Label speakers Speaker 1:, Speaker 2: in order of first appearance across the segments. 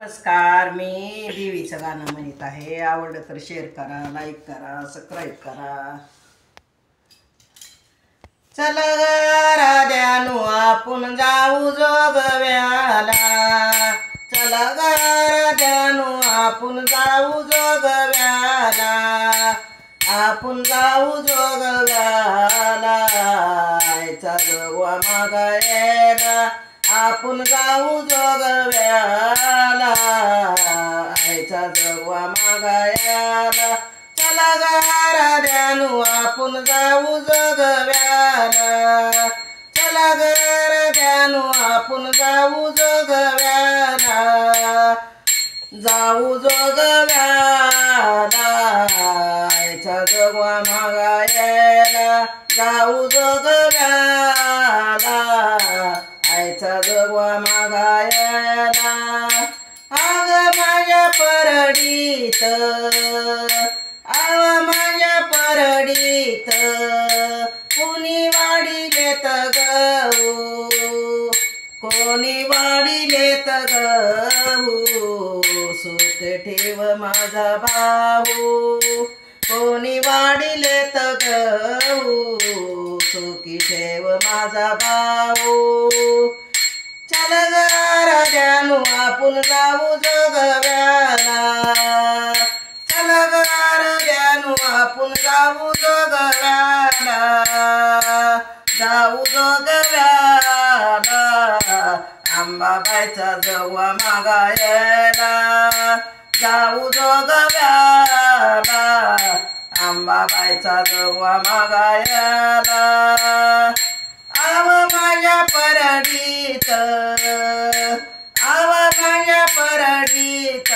Speaker 1: नमस्कार, मी देवीचं गाणं म्हणत आहे. आवडलं तर शेअर करा, लाईक करा, सबस्क्राईब करा. चल ग राजानू आपण जाऊ जोगव्याला, चल ग राजानू आपण जाऊ जोगव्याला, आपण जाऊ जोगव्याला, आईचा जोगवा मागायला, आपण जाऊ जोगव्याला, आईचा जोगवा मागायला. चला ग राजानू आपण जाऊ जोगव्याला, चला ग राजानू आपण जाऊ जोगव्याला, जाऊ जोगव्याला, आईचा जोगवा मागायला, जाऊ जोगव्याला, आईचा जोगवा मागायला. आग माझ्या परडीत, आव माझ्या परडीत, कोणी वाढिलेत गहू, कोणी वाढिलेत गहू, सुख ठेव माझा भाऊ, कोणी वाढिलेत गहू, सुखी ठेव माझा भाऊ. चल ग राजानू आपण जाऊ जोगव्याला, चल ग राजानू आपण जाऊ जोगव्याला, जाऊ जोगव्याला, अंबाबाईचा जोगवा मागायला, जाऊ जोगव्याला, अंबाबाईचा जोगवा मागायला. आव माझ्या परडीत, आव माझ्या परडीत,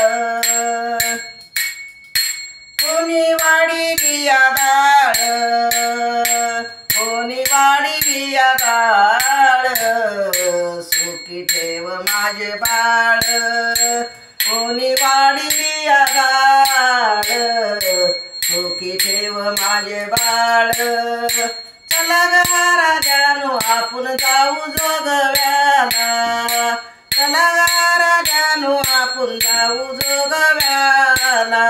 Speaker 1: कोणी वाढिली डाळ, कोणी वाढिली डाळ, सुखी ठेव माझे बाळ, कोणी वाढिली डाळ, सुखी ठेव माझे बाळ. चला ग राजानू आपण जाऊ जोगव्याला, चला ग राजानू आपण जाऊ जोगव्याला,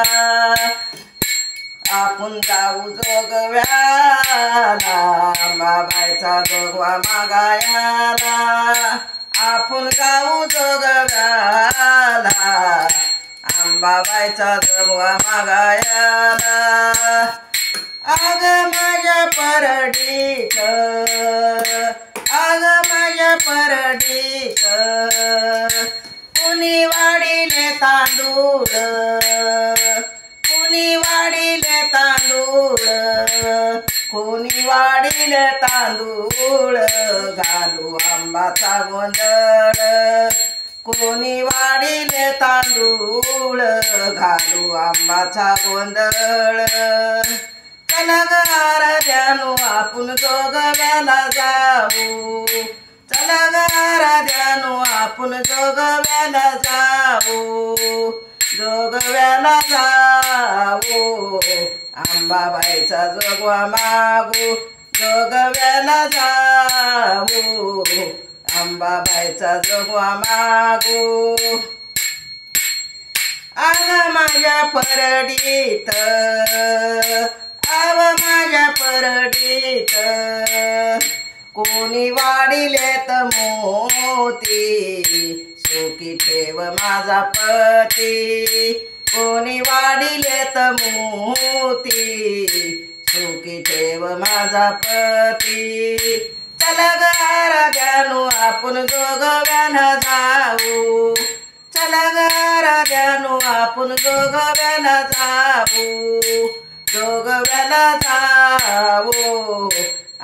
Speaker 1: आपण जाऊ जोगव्याला, अंबाबाईचा जोगवा मागायला, आपण जाऊ जोगव्याला, अंबाबाईचा जोगवा मागायला. आग माझ्या परडीत, आग माझ्या परडीत, कुणी वाढिले तांदूळ, कुणी वाढिले तांदूळ, कुणी वाढिले तांदूळ, घालू आंबाचा गोंधळ, कोणी वाढिले तांदूळ, घालू आंबाचा गोंधळ. चल ग राजानू आपण जोगव्याला जाऊ, चल ग राजानू आपण जोगव्याला जाऊ, जोगव्याला जाऊ, अंबाबाईचा जोगवा मागू, जोगव्याला जाऊ, अंबाबाईचा जोगवा मागू. आग माझ्या परडीत, आव माझ्या परडीत, कोणी वाढिलेत मोती, सुखी ठेव माझा पती, कोणी वाढिलेत मोती, सुखी ठेव माझा पती. चल ग राजानू आपण जोगव्याला जाऊ, चल ग राजानू आपण जोगव्याला जाऊ, जोगव्याला जाऊ,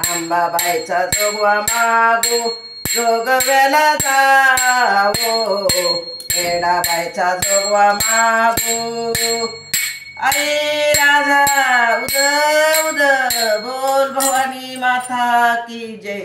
Speaker 1: अंबाबाईचा जोगवा मागू, जोगव्याला जाऊ, येडाबाईचा जोगवा मागू. आई राजा उद उद बोल भवानी माता की जय.